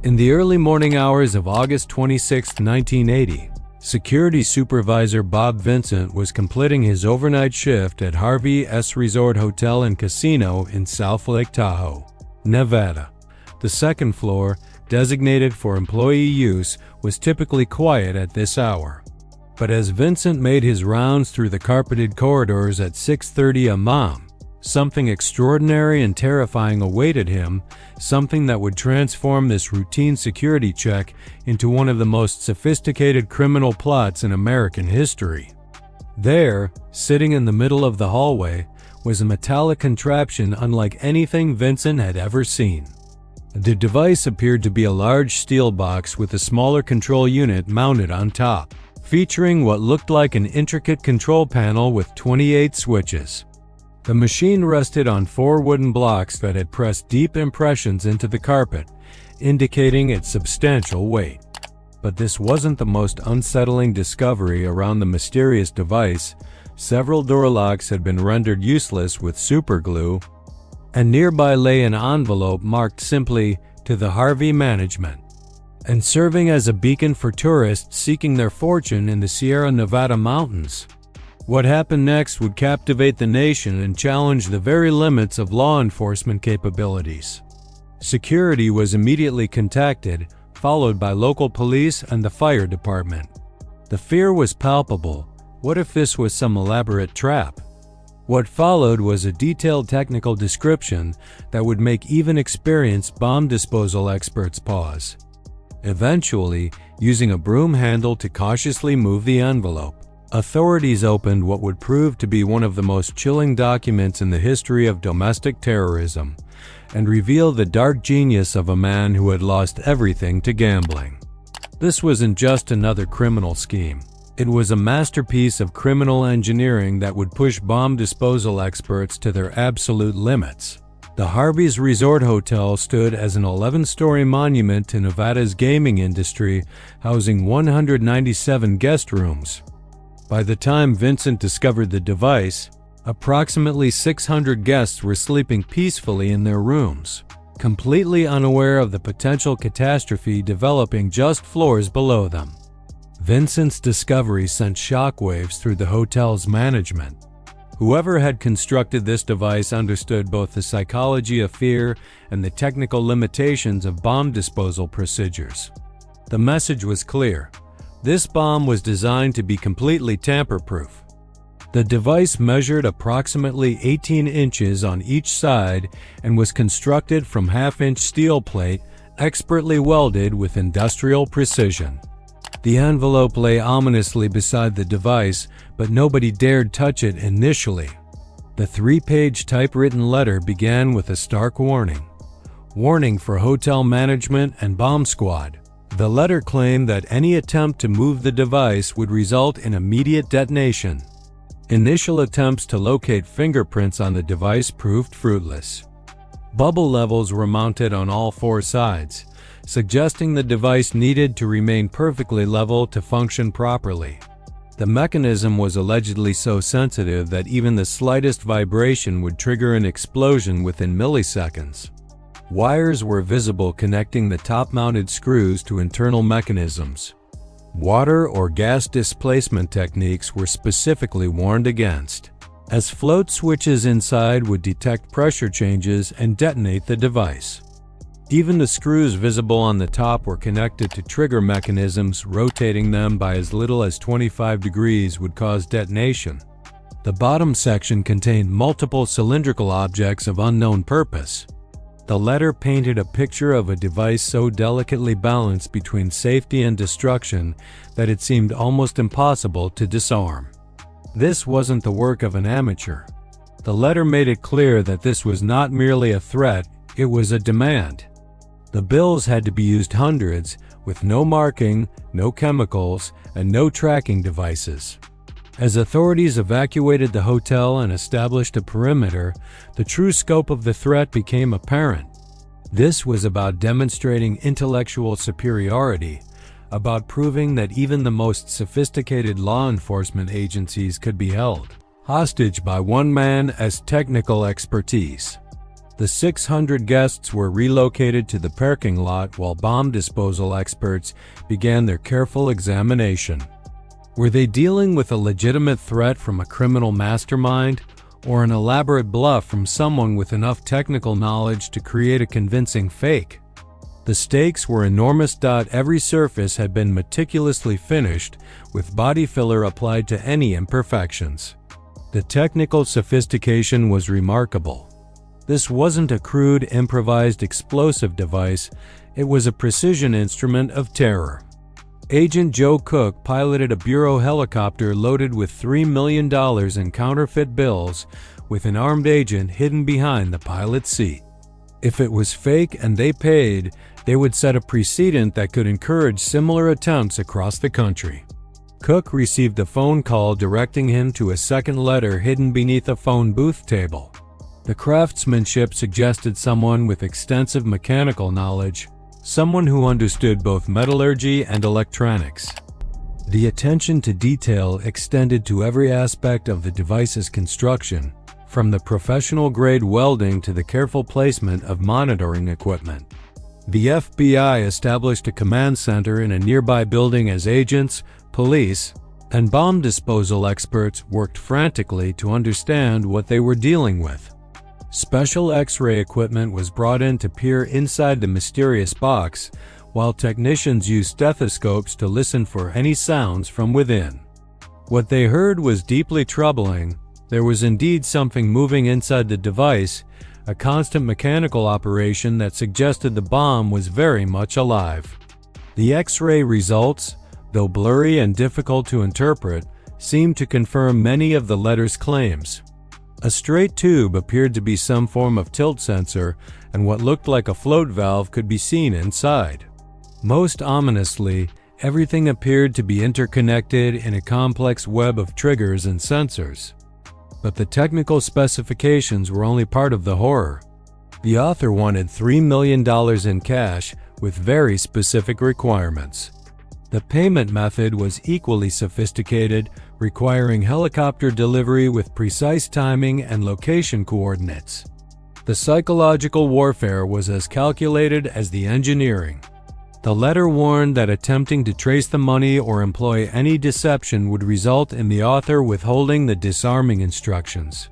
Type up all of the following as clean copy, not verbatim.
In the early morning hours of August 26, 1980, security supervisor Bob Vincent was completing his overnight shift at Harvey S. Resort Hotel and Casino in South Lake Tahoe, Nevada. The second floor, designated for employee use, was typically quiet at this hour. But as Vincent made his rounds through the carpeted corridors at 6:30 a.m., something extraordinary and terrifying awaited him, something that would transform this routine security check into one of the most sophisticated criminal plots in American history. There, sitting in the middle of the hallway, was a metallic contraption unlike anything Vincent had ever seen. The device appeared to be a large steel box with a smaller control unit mounted on top, featuring what looked like an intricate control panel with 28 switches. The machine rested on 4 wooden blocks that had pressed deep impressions into the carpet, indicating its substantial weight. But this wasn't the most unsettling discovery around the mysterious device. Several door locks had been rendered useless with superglue, and nearby lay an envelope marked simply, "To the Harvey Management," and serving as a beacon for tourists seeking their fortune in the Sierra Nevada mountains. What happened next would captivate the nation and challenge the very limits of law enforcement capabilities. Security was immediately contacted, followed by local police and the fire department. The fear was palpable. What if this was some elaborate trap? What followed was a detailed technical description that would make even experienced bomb disposal experts pause. Eventually, using a broom handle to cautiously move the envelope, authorities opened what would prove to be one of the most chilling documents in the history of domestic terrorism, and reveal the dark genius of a man who had lost everything to gambling. This wasn't just another criminal scheme. It was a masterpiece of criminal engineering that would push bomb disposal experts to their absolute limits. The Harvey's Resort Hotel stood as an 11-story monument to Nevada's gaming industry, housing 197 guest rooms. By the time Vincent discovered the device, approximately 600 guests were sleeping peacefully in their rooms, completely unaware of the potential catastrophe developing just floors below them. Vincent's discovery sent shockwaves through the hotel's management. Whoever had constructed this device understood both the psychology of fear and the technical limitations of bomb disposal procedures. The message was clear. This bomb was designed to be completely tamper-proof. The device measured approximately 18 inches on each side and was constructed from half-inch steel plate, expertly welded with industrial precision. The envelope lay ominously beside the device, but nobody dared touch it initially. The 3-page typewritten letter began with a stark warning. Warning for hotel management and bomb squad. The letter claimed that any attempt to move the device would result in immediate detonation. Initial attempts to locate fingerprints on the device proved fruitless. Bubble levels were mounted on all 4 sides, suggesting the device needed to remain perfectly level to function properly. The mechanism was allegedly so sensitive that even the slightest vibration would trigger an explosion within milliseconds. Wires were visible connecting the top-mounted screws to internal mechanisms. Water or gas displacement techniques were specifically warned against, as float switches inside would detect pressure changes and detonate the device. Even the screws visible on the top were connected to trigger mechanisms. Rotating them by as little as 25 degrees would cause detonation. The bottom section contained multiple cylindrical objects of unknown purpose. The letter painted a picture of a device so delicately balanced between safety and destruction that it seemed almost impossible to disarm. This wasn't the work of an amateur. The letter made it clear that this was not merely a threat, it was a demand. The bills had to be used hundreds, with no marking, no chemicals, and no tracking devices. As authorities evacuated the hotel and established a perimeter, the true scope of the threat became apparent. This was about demonstrating intellectual superiority, about proving that even the most sophisticated law enforcement agencies could be held hostage by one man as technical expertise. The 600 guests were relocated to the parking lot while bomb disposal experts began their careful examination. Were they dealing with a legitimate threat from a criminal mastermind, or an elaborate bluff from someone with enough technical knowledge to create a convincing fake? The stakes were enormous. Every surface had been meticulously finished, with body filler applied to any imperfections. The technical sophistication was remarkable. This wasn't a crude, improvised explosive device, it was a precision instrument of terror. Agent Joe Cook piloted a Bureau helicopter loaded with $3 million in counterfeit bills, with an armed agent hidden behind the pilot's seat. If it was fake and they paid, they would set a precedent that could encourage similar attempts across the country. Cook received a phone call directing him to a second letter hidden beneath a phone booth table. The craftsmanship suggested someone with extensive mechanical knowledge, someone who understood both metallurgy and electronics. The attention to detail extended to every aspect of the device's construction, from the professional-grade welding to the careful placement of monitoring equipment. The FBI established a command center in a nearby building as agents, police, and bomb disposal experts worked frantically to understand what they were dealing with. Special X-ray equipment was brought in to peer inside the mysterious box, while technicians used stethoscopes to listen for any sounds from within. What they heard was deeply troubling. There was indeed something moving inside the device, a constant mechanical operation that suggested the bomb was very much alive. The X-ray results, though blurry and difficult to interpret, seemed to confirm many of the letter's claims. A straight tube appeared to be some form of tilt sensor, and what looked like a float valve could be seen inside. Most ominously, everything appeared to be interconnected in a complex web of triggers and sensors. But the technical specifications were only part of the horror. The author wanted $3 million in cash with very specific requirements. The payment method was equally sophisticated, requiring helicopter delivery with precise timing and location coordinates. The psychological warfare was as calculated as the engineering. The letter warned that attempting to trace the money or employ any deception would result in the author withholding the disarming instructions.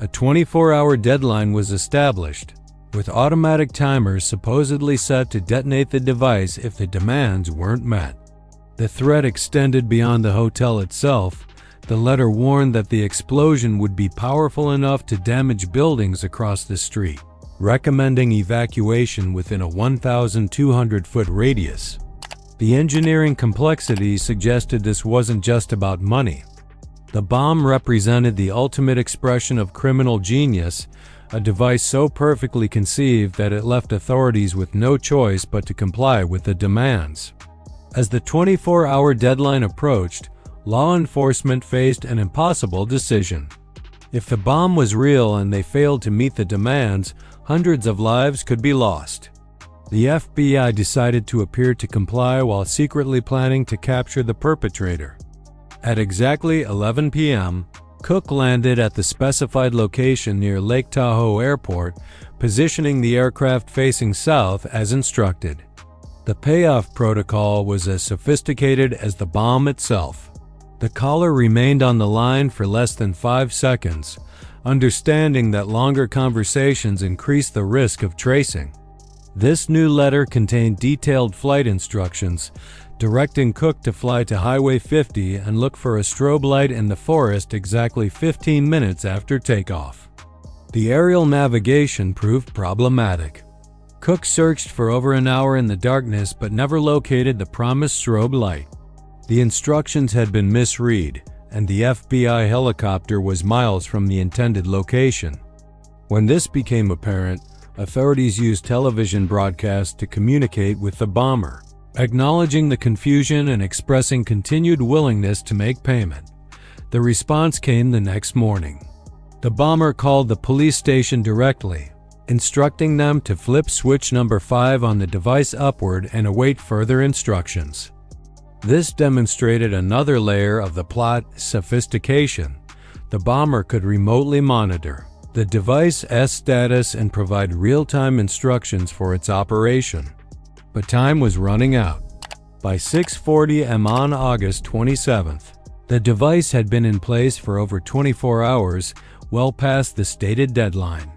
A 24-hour deadline was established, with automatic timers supposedly set to detonate the device if the demands weren't met. The threat extended beyond the hotel itself. The letter warned that the explosion would be powerful enough to damage buildings across the street, recommending evacuation within a 1,200-foot radius. The engineering complexity suggested this wasn't just about money. The bomb represented the ultimate expression of criminal genius, a device so perfectly conceived that it left authorities with no choice but to comply with the demands. As the 24-hour deadline approached, law enforcement faced an impossible decision. If the bomb was real and they failed to meet the demands, hundreds of lives could be lost. The FBI decided to appear to comply while secretly planning to capture the perpetrator. At exactly 11 p.m., Cook landed at the specified location near Lake Tahoe Airport, positioning the aircraft facing south as instructed. The payoff protocol was as sophisticated as the bomb itself. The caller remained on the line for less than 5 seconds, understanding that longer conversations increase the risk of tracing. This new letter contained detailed flight instructions, directing Cook to fly to Highway 50 and look for a strobe light in the forest exactly 15 minutes after takeoff. The aerial navigation proved problematic. Cook searched for over an hour in the darkness but never located the promised strobe light. The instructions had been misread, and the FBI helicopter was miles from the intended location. When this became apparent, authorities used television broadcasts to communicate with the bomber, acknowledging the confusion and expressing continued willingness to make payment. The response came the next morning. The bomber called the police station directly, instructing them to flip switch number 5 on the device upward and await further instructions. This demonstrated another layer of the plot sophistication. The bomber could remotely monitor, the device's status and provide real-time instructions for its operation. But time was running out. By 6:40 am on August 27th, the device had been in place for over 24 hours, well past the stated deadline.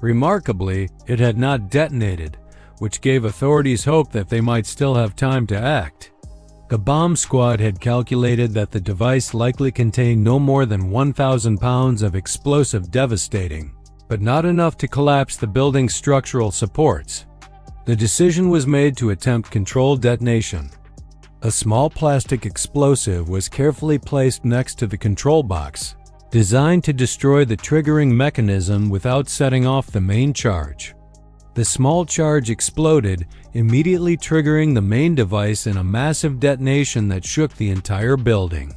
Remarkably, it had not detonated, which gave authorities hope that they might still have time to act. The bomb squad had calculated that the device likely contained no more than 1,000 pounds of explosive devastating, but not enough to collapse the building's structural supports. The decision was made to attempt controlled detonation. A small plastic explosive was carefully placed next to the control box, designed to destroy the triggering mechanism without setting off the main charge. The small charge exploded, immediately triggering the main device in a massive detonation that shook the entire building.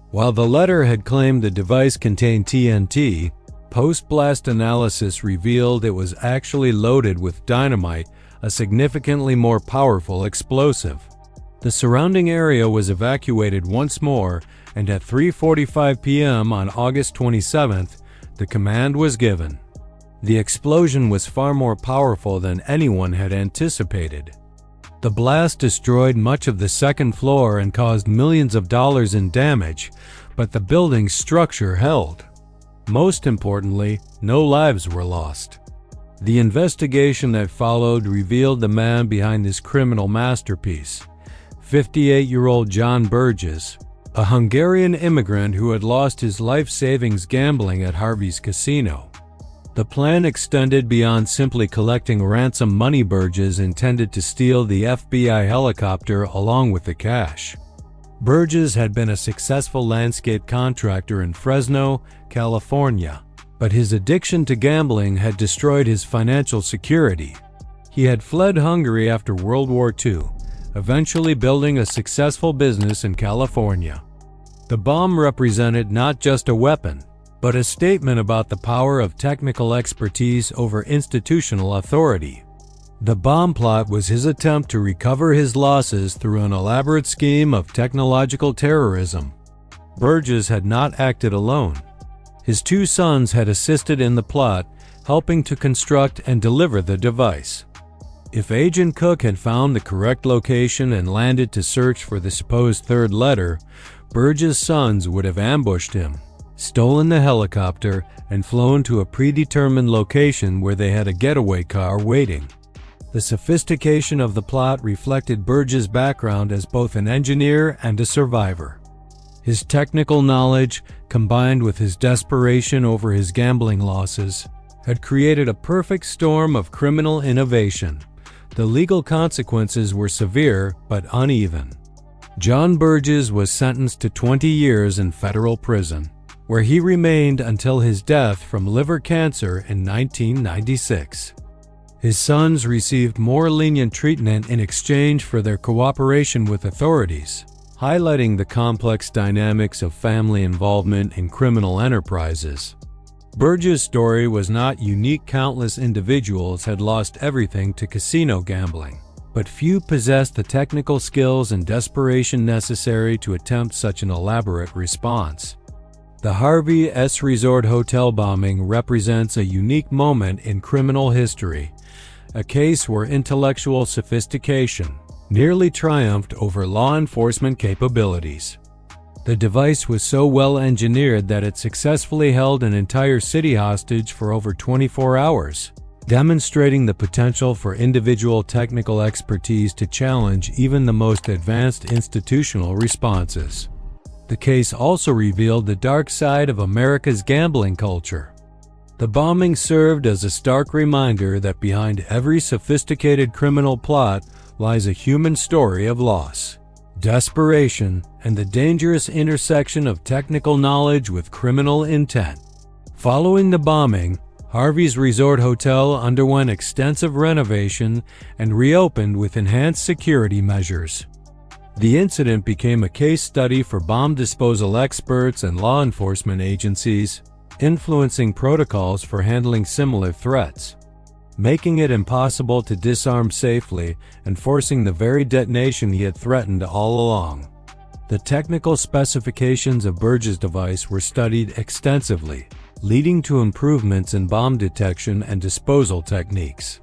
While the letter had claimed the device contained TNT, post-blast analysis revealed it was actually loaded with dynamite, a significantly more powerful explosive. The surrounding area was evacuated once more, and at 3:45 p.m. on August 27th, the command was given. The explosion was far more powerful than anyone had anticipated. The blast destroyed much of the second floor and caused millions of dollars in damage, but the building's structure held. Most importantly, no lives were lost. The investigation that followed revealed the man behind this criminal masterpiece, 58-year-old John Burgess, a Hungarian immigrant who had lost his life savings gambling at Harvey's casino. The plan extended beyond simply collecting ransom money. Burgess intended to steal the FBI helicopter along with the cash. Burgess had been a successful landscape contractor in Fresno, California, but his addiction to gambling had destroyed his financial security. He had fled Hungary after World War II, eventually building a successful business in California. The bomb represented not just a weapon, but a statement about the power of technical expertise over institutional authority. The bomb plot was his attempt to recover his losses through an elaborate scheme of technological terrorism. Burgess had not acted alone. His two sons had assisted in the plot, helping to construct and deliver the device. If Agent Cook had found the correct location and landed to search for the supposed third letter, Burgess' sons would have ambushed him, stolen the helicopter, and flown to a predetermined location where they had a getaway car waiting. The sophistication of the plot reflected Burgess' background as both an engineer and a survivor. His technical knowledge, combined with his desperation over his gambling losses, had created a perfect storm of criminal innovation. The legal consequences were severe but uneven. John Burgess was sentenced to 20 years in federal prison, where he remained until his death from liver cancer in 1996. His sons received more lenient treatment in exchange for their cooperation with authorities, highlighting the complex dynamics of family involvement in criminal enterprises. Burgess' story was not unique. Countless individuals had lost everything to casino gambling, but few possessed the technical skills and desperation necessary to attempt such an elaborate response. The Harvey's Resort Hotel bombing represents a unique moment in criminal history, a case where intellectual sophistication nearly triumphed over law enforcement capabilities. The device was so well engineered that it successfully held an entire city hostage for over 24 hours, demonstrating the potential for individual technical expertise to challenge even the most advanced institutional responses. The case also revealed the dark side of America's gambling culture. The bombing served as a stark reminder that behind every sophisticated criminal plot lies a human story of loss, desperation, and the dangerous intersection of technical knowledge with criminal intent. Following the bombing, Harvey's Resort Hotel underwent extensive renovation and reopened with enhanced security measures. The incident became a case study for bomb disposal experts and law enforcement agencies, influencing protocols for handling similar threats, making it impossible to disarm safely and forcing the very detonation he had threatened all along. The technical specifications of Burgess' device were studied extensively, leading to improvements in bomb detection and disposal techniques.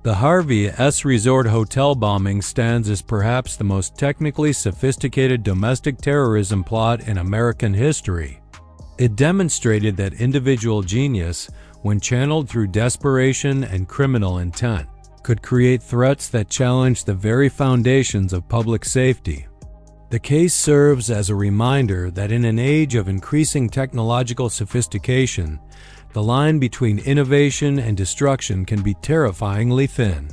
The Harvey S. Resort Hotel bombing stands as perhaps the most technically sophisticated domestic terrorism plot in American history. It demonstrated that individual genius, when channeled through desperation and criminal intent, could create threats that challenged the very foundations of public safety. The case serves as a reminder that in an age of increasing technological sophistication, the line between innovation and destruction can be terrifyingly thin.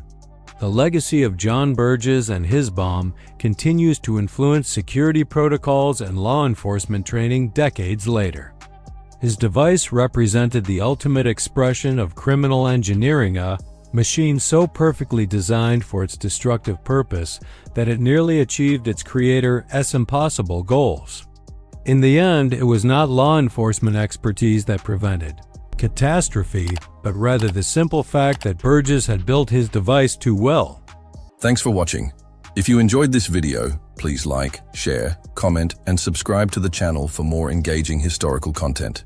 The legacy of John Burgess and his bomb continues to influence security protocols and law enforcement training decades later. His device represented the ultimate expression of criminal engineering, a machine so perfectly designed for its destructive purpose that it nearly achieved its creator's impossible goals. In the end, it was not law enforcement expertise that prevented catastrophe, but rather the simple fact that Burgess had built his device too well. Thanks for watching. If you enjoyed this video, please like, share, comment, and subscribe to the channel for more engaging historical content.